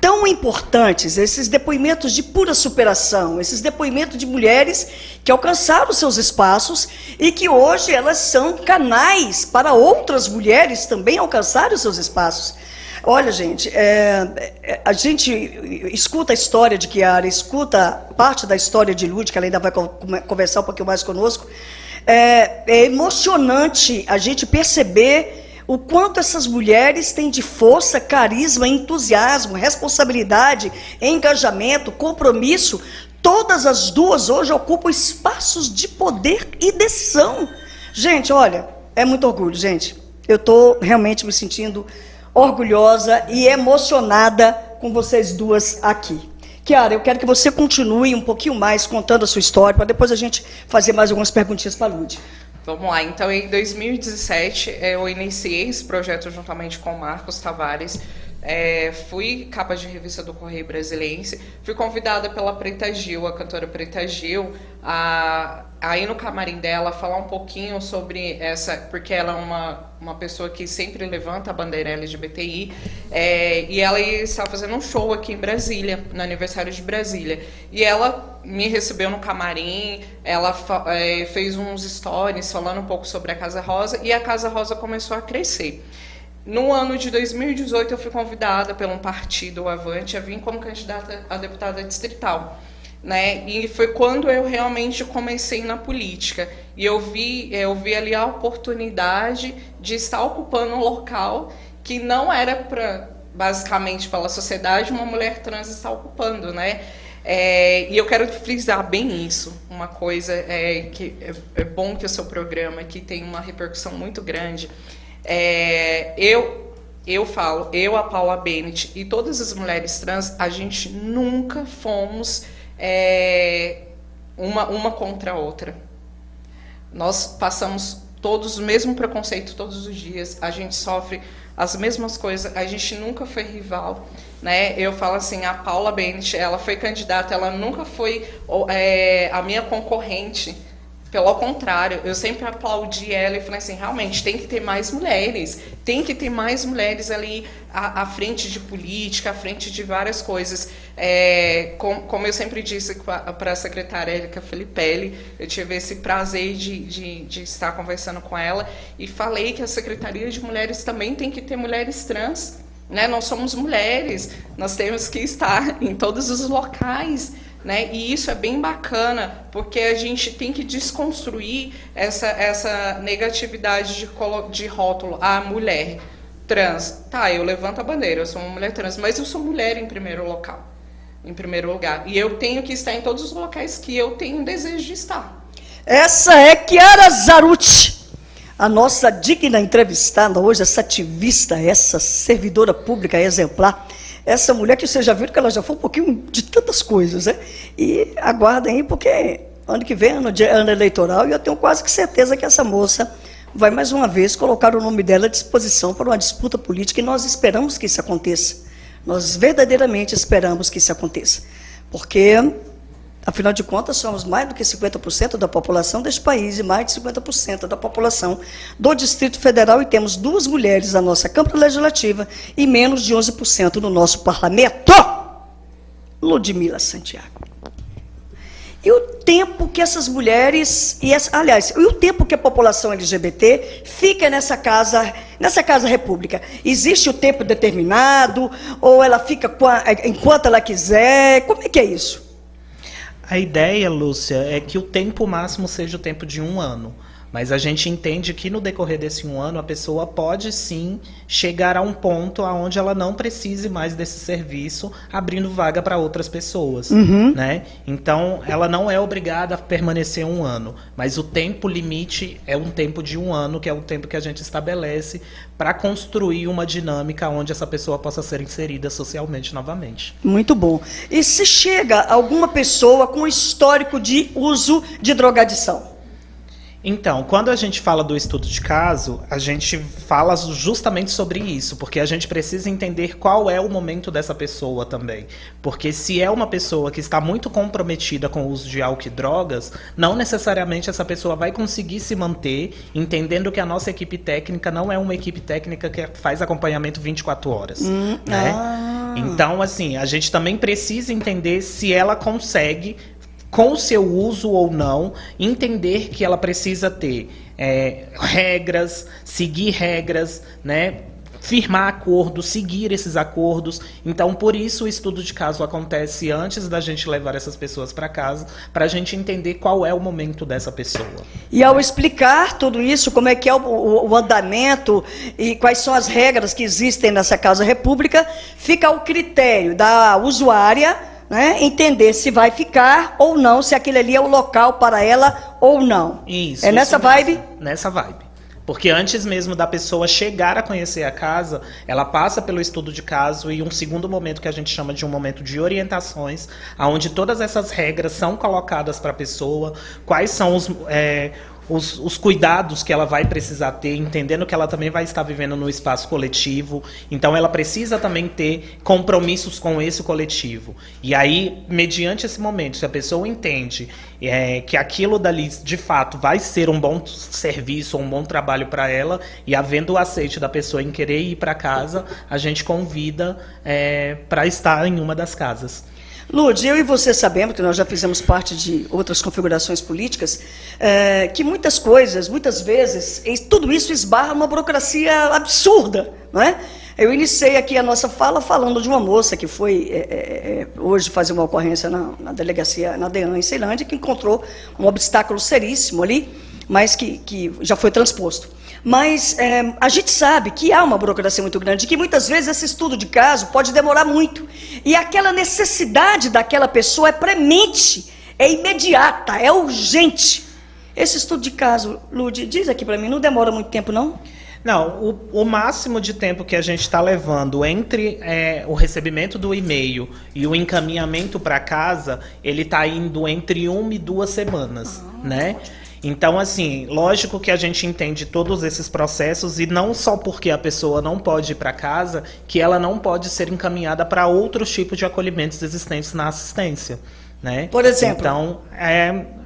tão importantes, esses depoimentos de pura superação, esses depoimentos de mulheres que alcançaram seus espaços e que hoje elas são canais para outras mulheres também alcançarem os seus espaços. Olha, gente, a gente escuta a história de Chiara, escuta parte da história de Lud, que ela ainda vai conversar um pouquinho mais conosco. É emocionante a gente perceber o quanto essas mulheres têm de força, carisma, entusiasmo, responsabilidade, engajamento, compromisso. Todas as duas hoje ocupam espaços de poder e decisão. Gente, olha, é muito orgulho, gente. Eu estou realmente me sentindo orgulhosa e emocionada com vocês duas aqui. Chiara, eu quero que você continue um pouquinho mais contando a sua história, para depois a gente fazer mais algumas perguntinhas para a Lud. Vamos lá, então em 2017 eu iniciei esse projeto juntamente com o Marcos Tavares, fui capa de revista do Correio Brasiliense, fui convidada pela Preta Gil, a cantora Preta Gil, a ir no camarim dela, falar um pouquinho sobre essa, porque ela é uma pessoa que sempre levanta a bandeira LGBTI, e ela estava fazendo um show aqui em Brasília, no aniversário de Brasília, e ela me recebeu no camarim, ela fez uns stories falando um pouco sobre a Casa Rosa, e a Casa Rosa começou a crescer. No ano de 2018, eu fui convidada por um partido, o Avante, a vir como candidata a deputada distrital, né? E foi quando eu realmente comecei na política. E eu vi ali a oportunidade de estar ocupando um local que não era basicamente pela sociedade, uma mulher trans estar ocupando, né? E eu quero frisar bem isso, uma coisa que é bom que o seu programa aqui tem uma repercussão muito grande. Eu falo, a Paula Bennett e todas as mulheres trans, a gente nunca fomos uma contra a outra. Nós passamos todos o mesmo preconceito todos os dias, a gente sofre as mesmas coisas, a gente nunca foi rival, né? Eu falo assim, a Paula Bennett, ela foi candidata, ela nunca foi a minha concorrente. Pelo contrário, eu sempre aplaudi ela e falei assim, realmente, tem que ter mais mulheres ali à frente de política, à frente de várias coisas. Como eu sempre disse para a secretária Érica Filipelli, eu tive esse prazer de estar conversando com ela e falei que a Secretaria de Mulheres também tem que ter mulheres trans, né? Nós somos mulheres, nós temos que estar em todos os locais, né? E isso é bem bacana, porque a gente tem que desconstruir essa negatividade de rótulo. A mulher trans, tá, eu levanto a bandeira, eu sou uma mulher trans, mas eu sou mulher em primeiro lugar. E eu tenho que estar em todos os locais que eu tenho desejo de estar. Essa é Chiara Zarucci, a nossa digna entrevistada hoje, essa ativista, essa servidora pública exemplar. Essa mulher que vocês já viram que ela já foi um pouquinho de tantas coisas, né? E aguardem aí, porque ano que vem, ano eleitoral, e eu tenho quase que certeza que essa moça vai mais uma vez colocar o nome dela à disposição para uma disputa política, e nós esperamos que isso aconteça. Nós verdadeiramente esperamos que isso aconteça. Porque, afinal de contas, somos mais do que 50% da população deste país e mais de 50% da população do Distrito Federal, e temos 2 mulheres na nossa Câmara Legislativa e menos de 11% no nosso parlamento. Ludmila Santiago. E o tempo que essas mulheres, e o tempo que a população LGBT fica nessa casa república? Existe o tempo determinado, ou ela fica enquanto ela quiser? Como é que é isso? A ideia, Lúcia, é que o tempo máximo seja o tempo de 1 ano. Mas a gente entende que no decorrer desse 1 ano a pessoa pode sim chegar a um ponto onde ela não precise mais desse serviço, abrindo vaga para outras pessoas. Né? Então, ela não é obrigada a permanecer 1 ano, mas o tempo limite é um tempo de 1 ano, que é o tempo que a gente estabelece para construir uma dinâmica onde essa pessoa possa ser inserida socialmente novamente. Muito bom. E se chega alguma pessoa com histórico de uso de drogadição? Então, quando a gente fala do estudo de caso, a gente fala justamente sobre isso, porque a gente precisa entender qual é o momento dessa pessoa também. Porque se é uma pessoa que está muito comprometida com o uso de álcool e drogas, não necessariamente essa pessoa vai conseguir se manter, entendendo que a nossa equipe técnica não é uma equipe técnica que faz acompanhamento 24 horas. Né? Então, assim, a gente também precisa entender se ela consegue, com o seu uso ou não, entender que ela precisa ter regras, seguir regras, né? Firmar acordos, seguir esses acordos. Então, por isso o estudo de caso acontece antes da gente levar essas pessoas para casa, para a gente entender qual é o momento dessa pessoa. E ao explicar tudo isso, como é que é o andamento e quais são as regras que existem nessa Casa República, fica ao critério da usuária, né, entender se vai ficar ou não, se aquele ali é o local para ela ou não. Isso. É nessa vibe? Nessa vibe. Porque antes mesmo da pessoa chegar a conhecer a casa, ela passa pelo estudo de caso e um segundo momento que a gente chama de um momento de orientações, onde todas essas regras são colocadas para a pessoa, quais são os cuidados que ela vai precisar ter, entendendo que ela também vai estar vivendo no espaço coletivo, então ela precisa também ter compromissos com esse coletivo. E aí, mediante esse momento, se a pessoa entende que aquilo dali, de fato, vai ser um bom serviço, um bom trabalho para ela, e havendo o aceite da pessoa em querer ir para casa, a gente convida para estar em uma das casas. Lourdes, eu e você sabemos, que nós já fizemos parte de outras configurações políticas, que muitas coisas, muitas vezes, tudo isso esbarra numa burocracia absurda, não é? Eu iniciei aqui a nossa fala falando de uma moça que foi hoje fazer uma ocorrência na delegacia, na DEAN em Ceilândia, que encontrou um obstáculo seríssimo ali, mas que já foi transposto. Mas a gente sabe que há uma burocracia muito grande, que muitas vezes esse estudo de caso pode demorar muito. E aquela necessidade daquela pessoa é premente, é imediata, é urgente. Esse estudo de caso, Lud, diz aqui para mim, não demora muito tempo, não? Não, o máximo de tempo que a gente está levando entre o recebimento do e-mail e o encaminhamento para casa, ele está indo entre 1 e 2 semanas, né? Então, assim, lógico que a gente entende todos esses processos e não só porque a pessoa não pode ir para casa, que ela não pode ser encaminhada para outros tipos de acolhimentos existentes na assistência, né? Por exemplo? Então,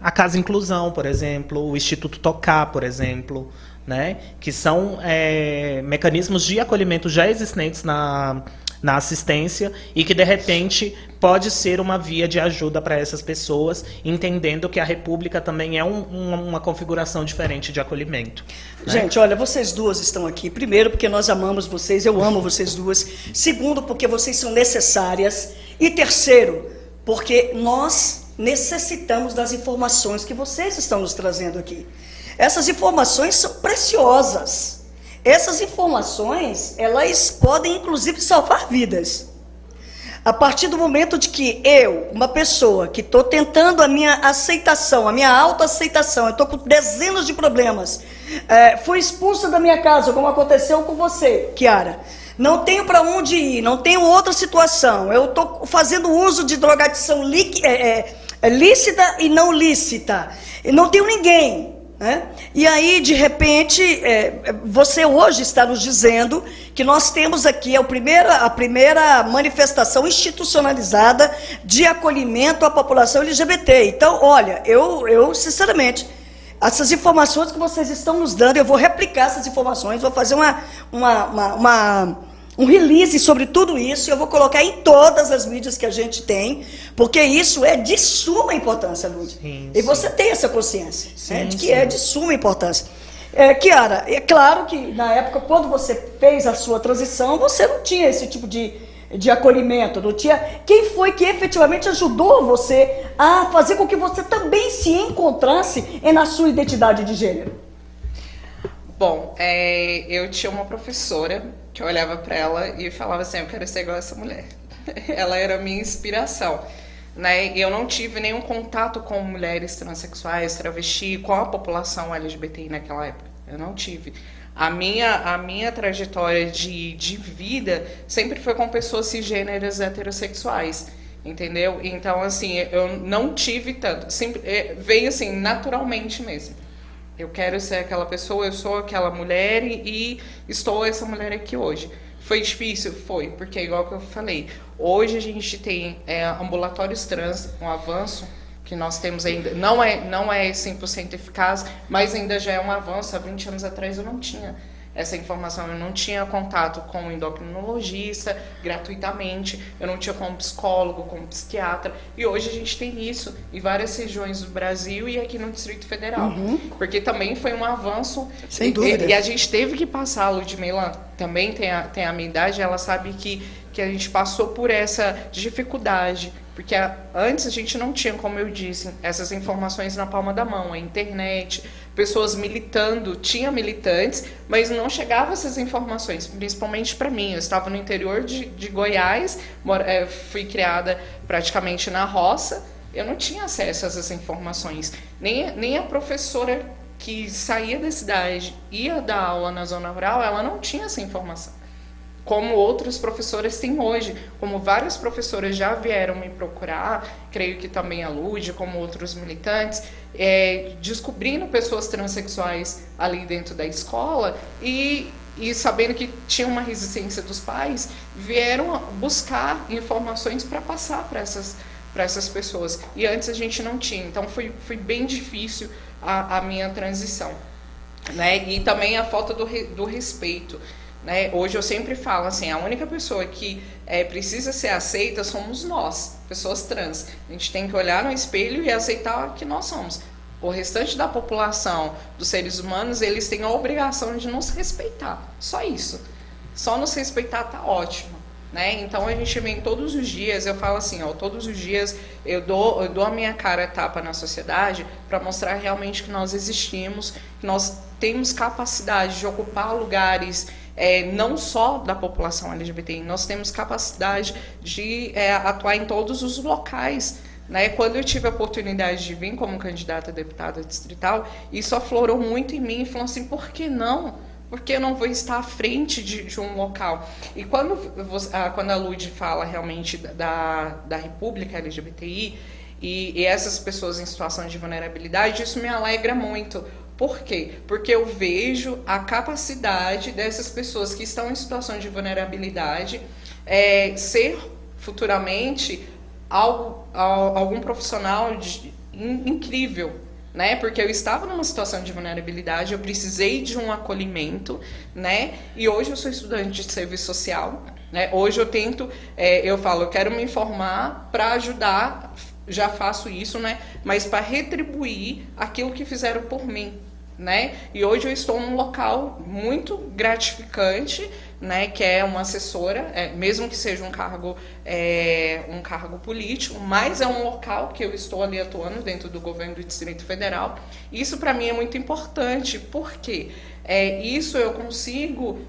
a Casa Inclusão, por exemplo, o Instituto Tocar, por exemplo, né? Que são mecanismos de acolhimento já existentes na assistência e que, de repente, pode ser uma via de ajuda para essas pessoas, entendendo que a República também é uma configuração diferente de acolhimento. Né? Gente, olha, vocês duas estão aqui. Primeiro, porque nós amamos vocês, eu amo vocês duas. Segundo, porque vocês são necessárias. E terceiro, porque nós necessitamos das informações que vocês estão nos trazendo aqui. Essas informações são preciosas. Essas informações, elas podem, inclusive, salvar vidas. A partir do momento de que eu, uma pessoa que estou tentando a minha aceitação, a minha autoaceitação, eu estou com dezenas de problemas, fui expulsa da minha casa, como aconteceu com você, Kiara. Não tenho para onde ir, não tenho outra situação. Eu estou fazendo uso de drogadição lícita e não lícita. E não tenho ninguém. Né? E aí, de repente, você hoje está nos dizendo que nós temos aqui a primeira manifestação institucionalizada de acolhimento à população LGBT. Então, olha, eu sinceramente, essas informações que vocês estão nos dando, eu vou replicar essas informações, vou fazer um release sobre tudo isso, e eu vou colocar em todas as mídias que a gente tem, porque isso é de suma importância, Lud. E você tem essa consciência, né, de que é de suma importância. Kiara, é claro que na época, quando você fez a sua transição, você não tinha esse tipo de acolhimento, não tinha. Quem foi que efetivamente ajudou você a fazer com que você também se encontrasse na sua identidade de gênero? Bom, eu tinha uma professora que eu olhava para ela e falava assim, eu quero ser igual a essa mulher. Ela era a minha inspiração, né? Eu não tive nenhum contato com mulheres transexuais, travesti, com a população LGBTI naquela época. Eu não tive. A minha trajetória de vida sempre foi com pessoas cisgêneras heterossexuais, entendeu? Então, assim, eu não tive tanto. Sempre, veio assim, naturalmente mesmo. Eu quero ser aquela pessoa, eu sou aquela mulher e estou essa mulher aqui hoje. Foi difícil? Foi, porque igual que eu falei, hoje a gente tem ambulatórios trans, um avanço que nós temos ainda, não é 100% eficaz, mas ainda já é um avanço. Há 20 anos atrás eu não tinha essa informação, eu não tinha contato com um endocrinologista gratuitamente, eu não tinha com um psicólogo, com um psiquiatra, e hoje a gente tem isso em várias regiões do Brasil e aqui no Distrito Federal, porque também foi um avanço. Sem dúvida. E a gente teve que passar, a Ludmila também tem a minha idade, ela sabe que a gente passou por essa dificuldade, porque antes a gente não tinha, como eu disse, essas informações na palma da mão, a internet, pessoas militando, tinha militantes, mas não chegavam essas informações, principalmente para mim. Eu estava no interior de Goiás, fui criada praticamente na roça, eu não tinha acesso a essas informações, nem a professora que saía da cidade, ia dar aula na zona rural, ela não tinha essa informação. Como outros professores têm hoje, como várias professoras já vieram me procurar, creio que também a Lud, como outros militantes, descobrindo pessoas transexuais ali dentro da escola e sabendo que tinha uma resistência dos pais, vieram buscar informações para passar para essas pessoas. E antes a gente não tinha, então foi bem difícil a minha transição, né? E também a falta do respeito. Né? Hoje eu sempre falo assim, a única pessoa que precisa ser aceita somos nós, pessoas trans. A gente tem que olhar no espelho e aceitar que nós somos. O restante da população, dos seres humanos, eles têm a obrigação de nos respeitar. Só isso. Só nos respeitar tá ótimo. Né? Então a gente vem todos os dias, eu falo assim, todos os dias eu dou a minha cara a tapa na sociedade para mostrar realmente que nós existimos, que nós temos capacidade de ocupar lugares não só da população LGBTI, nós temos capacidade de atuar em todos os locais. Né? Quando eu tive a oportunidade de vir como candidata a deputada distrital, isso aflorou muito em mim e falou assim, por que não? Porque eu não vou estar à frente de um local. E quando a Lud fala realmente da República LGBTI e essas pessoas em situação de vulnerabilidade, isso me alegra muito. Por quê? Porque eu vejo a capacidade dessas pessoas que estão em situação de vulnerabilidade ser futuramente algum profissional incrível, né? Porque eu estava numa situação de vulnerabilidade, eu precisei de um acolhimento, né? E hoje eu sou estudante de serviço social, né? Hoje eu tento, eu falo, eu quero me informar para ajudar, já faço isso, né? Mas para retribuir aquilo que fizeram por mim, né? E hoje eu estou num local muito gratificante, né, que é uma assessora, mesmo que seja um cargo político, mas é um local que eu estou ali atuando dentro do governo do Distrito Federal. Isso para mim é muito importante, porque isso eu consigo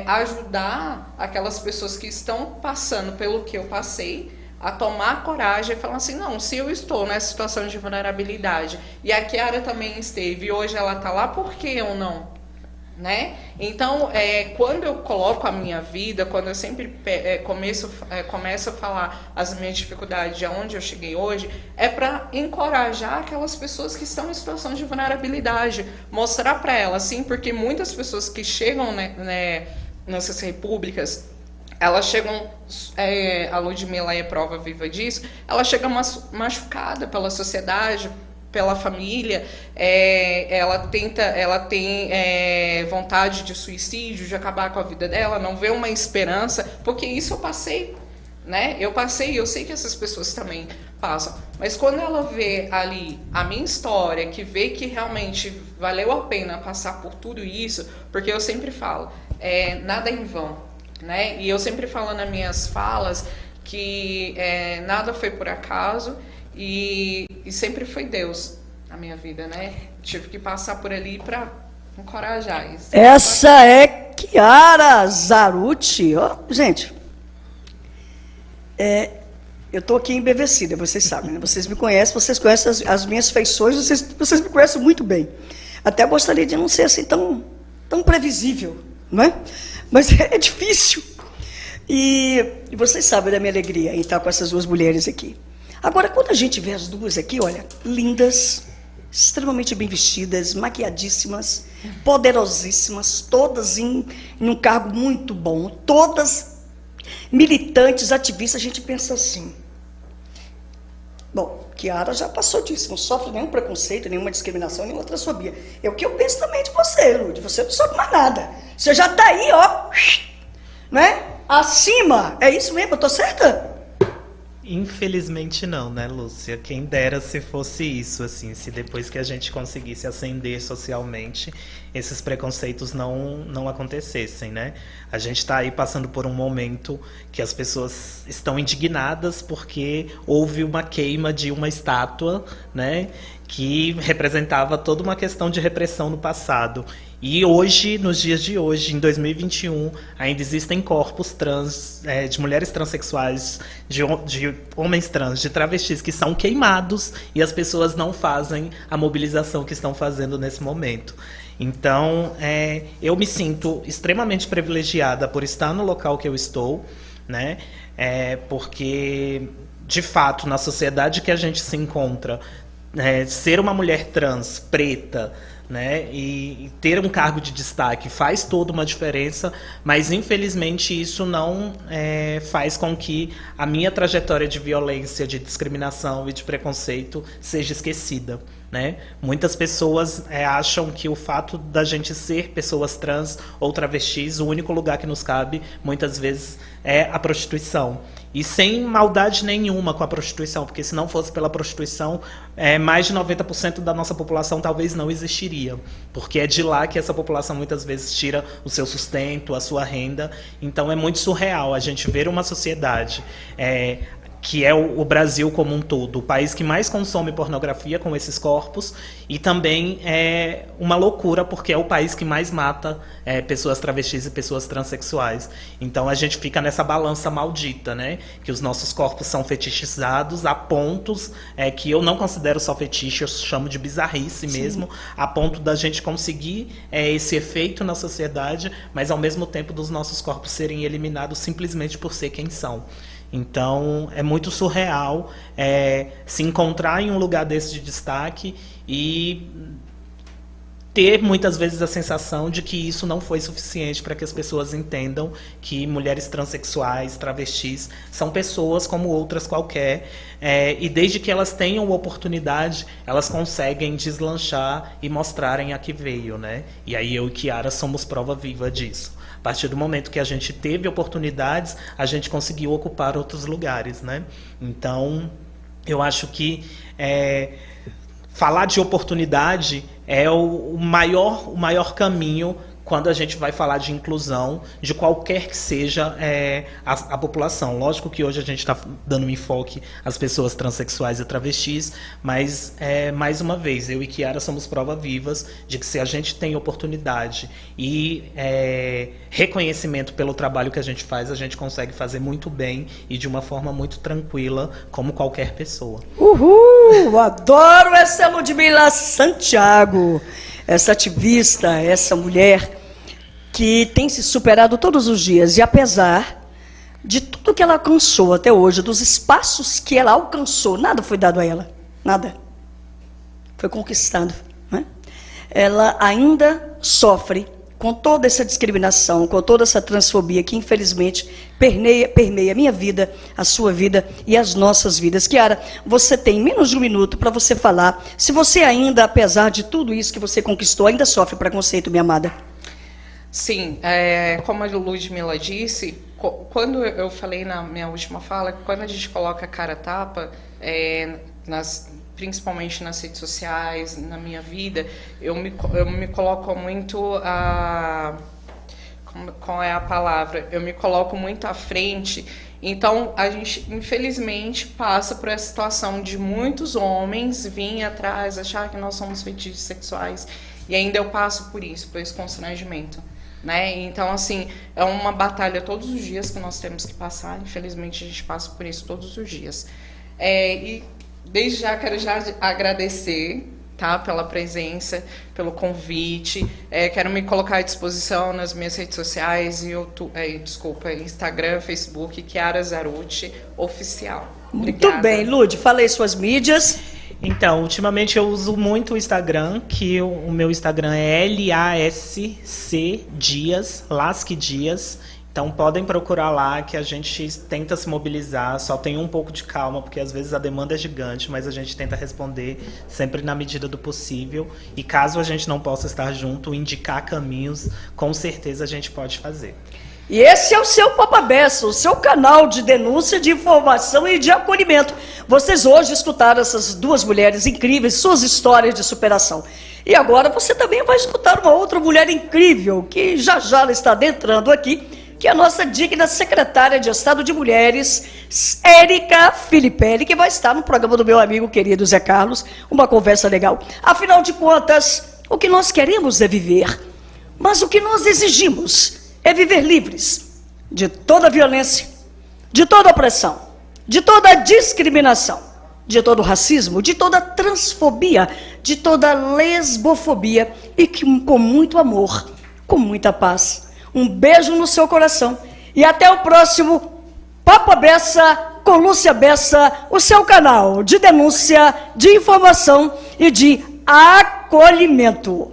ajudar aquelas pessoas que estão passando pelo que eu passei, a tomar coragem e falar assim, não, se eu estou nessa situação de vulnerabilidade e a Kiara também esteve e hoje ela está lá, por que eu não? Né? Então, quando eu coloco a minha vida, quando eu sempre começo a falar as minhas dificuldades de onde eu cheguei hoje, é para encorajar aquelas pessoas que estão em situação de vulnerabilidade, mostrar para elas, sim, porque muitas pessoas que chegam nessas repúblicas, elas chegam, a Ludmilla é prova viva disso, ela chega machucada pela sociedade, pela família, ela tem vontade de suicídio, de acabar com a vida dela, não vê uma esperança, porque isso eu passei, né? Eu sei que essas pessoas também passam, mas quando ela vê ali a minha história, que vê que realmente valeu a pena passar por tudo isso, porque eu sempre falo, nada é em vão. Né? E eu sempre falo nas minhas falas que nada foi por acaso e sempre foi Deus na minha vida, né? Tive que passar por ali para encorajar isso. Essa é Kiara Zarucci. Oh, gente, eu estou aqui embevecida, vocês sabem, né? Vocês me conhecem, vocês conhecem as minhas feições, vocês me conhecem muito bem. Até gostaria de não ser assim tão previsível, não é? Mas é difícil. E vocês sabem da minha alegria em estar com essas duas mulheres aqui. Agora, quando a gente vê as duas aqui, olha, lindas, extremamente bem vestidas, maquiadíssimas, poderosíssimas, todas em um cargo muito bom, todas militantes, ativistas, a gente pensa assim. Bom, Kiara já passou disso, não sofre nenhum preconceito, nenhuma discriminação, nenhuma transfobia. É o que eu penso também de você, Lud. Você não sofre mais nada. Você já está aí, ó, né? Acima. É isso mesmo? Eu estou certa? Infelizmente não, né, Lúcia? Quem dera se fosse isso, assim, se depois que a gente conseguisse ascender socialmente, esses preconceitos não acontecessem, né? A gente está aí passando por um momento que as pessoas estão indignadas porque houve uma queima de uma estátua, né, que representava toda uma questão de repressão no passado. E hoje, nos dias de hoje, em 2021, ainda existem corpos trans, de mulheres transexuais, de homens trans, de travestis, que são queimados e as pessoas não fazem a mobilização que estão fazendo nesse momento. Então, eu me sinto extremamente privilegiada por estar no local que eu estou, né? Porque, de fato, na sociedade que a gente se encontra, ser uma mulher trans, preta, né, e ter um cargo de destaque faz toda uma diferença, mas infelizmente isso não faz com que a minha trajetória de violência, de discriminação e de preconceito seja esquecida, né? Muitas pessoas acham que o fato da gente ser pessoas trans ou travestis, o único lugar que nos cabe, muitas vezes, é a prostituição. E sem maldade nenhuma com a prostituição, porque se não fosse pela prostituição, mais de 90% da nossa população talvez não existiria, porque é de lá que essa população muitas vezes tira o seu sustento, a sua renda. Então é muito surreal a gente ver uma sociedade que é o Brasil como um todo, o país que mais consome pornografia com esses corpos, e também é uma loucura porque é o país que mais mata pessoas travestis e pessoas transexuais. Então a gente fica nessa balança maldita, né? Que os nossos corpos são fetichizados a pontos que eu não considero só fetiche, eu chamo de bizarrice mesmo, a ponto da gente conseguir esse efeito na sociedade, mas ao mesmo tempo dos nossos corpos serem eliminados simplesmente por ser quem são. Então, é muito surreal se encontrar em um lugar desse de destaque e ter muitas vezes a sensação de que isso não foi suficiente para que as pessoas entendam que mulheres transexuais, travestis, são pessoas como outras qualquer, e desde que elas tenham oportunidade, elas conseguem deslanchar e mostrarem a que veio, né? E aí eu e Kiara somos prova viva disso. A partir do momento que a gente teve oportunidades, a gente conseguiu ocupar outros lugares, né? Então, eu acho que falar de oportunidade é o maior caminho quando a gente vai falar de inclusão de qualquer que seja a população. Lógico que hoje a gente está dando um enfoque às pessoas transexuais e travestis, mas, mais uma vez, eu e Kiara somos prova vivas de que se a gente tem oportunidade e reconhecimento pelo trabalho que a gente faz, a gente consegue fazer muito bem e de uma forma muito tranquila, como qualquer pessoa. Uhul! Adoro essa Ludmila Santiago, essa ativista, essa mulher que tem se superado todos os dias, e apesar de tudo que ela alcançou até hoje, dos espaços que ela alcançou, nada foi dado a ela, nada. Foi conquistado, né? Ela ainda sofre com toda essa discriminação, com toda essa transfobia que infelizmente permeia a minha vida, a sua vida e as nossas vidas. Kiara, você tem menos de um minuto para você falar se você ainda, apesar de tudo isso que você conquistou, ainda sofre preconceito, minha amada. Sim, como a Ludmila disse, quando eu falei na minha última fala, quando a gente coloca a cara a tapa, principalmente nas redes sociais, na minha vida, eu me coloco muito qual é a palavra? Eu me coloco muito à frente. Então, a gente, infelizmente, passa por essa situação de muitos homens virem atrás, achar que nós somos fetiches sexuais, e ainda eu passo por isso, por esse constrangimento, né? Então, assim, é uma batalha todos os dias que nós temos que passar. Infelizmente, a gente passa por isso todos os dias. E desde já quero agradecer, tá, pela presença, pelo convite. Quero me colocar à disposição nas minhas redes sociais, Instagram, Facebook, Kiara Zarucci Oficial. Obrigada. Muito bem, Lud, fala aí suas mídias. Então, ultimamente eu uso muito o Instagram, que o meu Instagram é LASC Dias, Lasque Dias. Então podem procurar lá, que a gente tenta se mobilizar, só tem um pouco de calma, porque às vezes a demanda é gigante, mas a gente tenta responder sempre na medida do possível. E caso a gente não possa estar junto, indicar caminhos, com certeza a gente pode fazer. E esse é o seu Papabeça, o seu canal de denúncia, de informação e de acolhimento. Vocês hoje escutaram essas duas mulheres incríveis, suas histórias de superação. E agora você também vai escutar uma outra mulher incrível, que já ela está adentrando aqui, que é a nossa digna secretária de Estado de Mulheres, Érica Filipelli, que vai estar no programa do meu amigo querido Zé Carlos, uma conversa legal. Afinal de contas, o que nós queremos é viver, mas o que nós exigimos é viver livres de toda violência, de toda opressão, de toda discriminação, de todo racismo, de toda transfobia, de toda lesbofobia, e que com muito amor, com muita paz. Um beijo no seu coração e até o próximo Papabeça com Lúcia Bessa, o seu canal de denúncia, de informação e de acolhimento.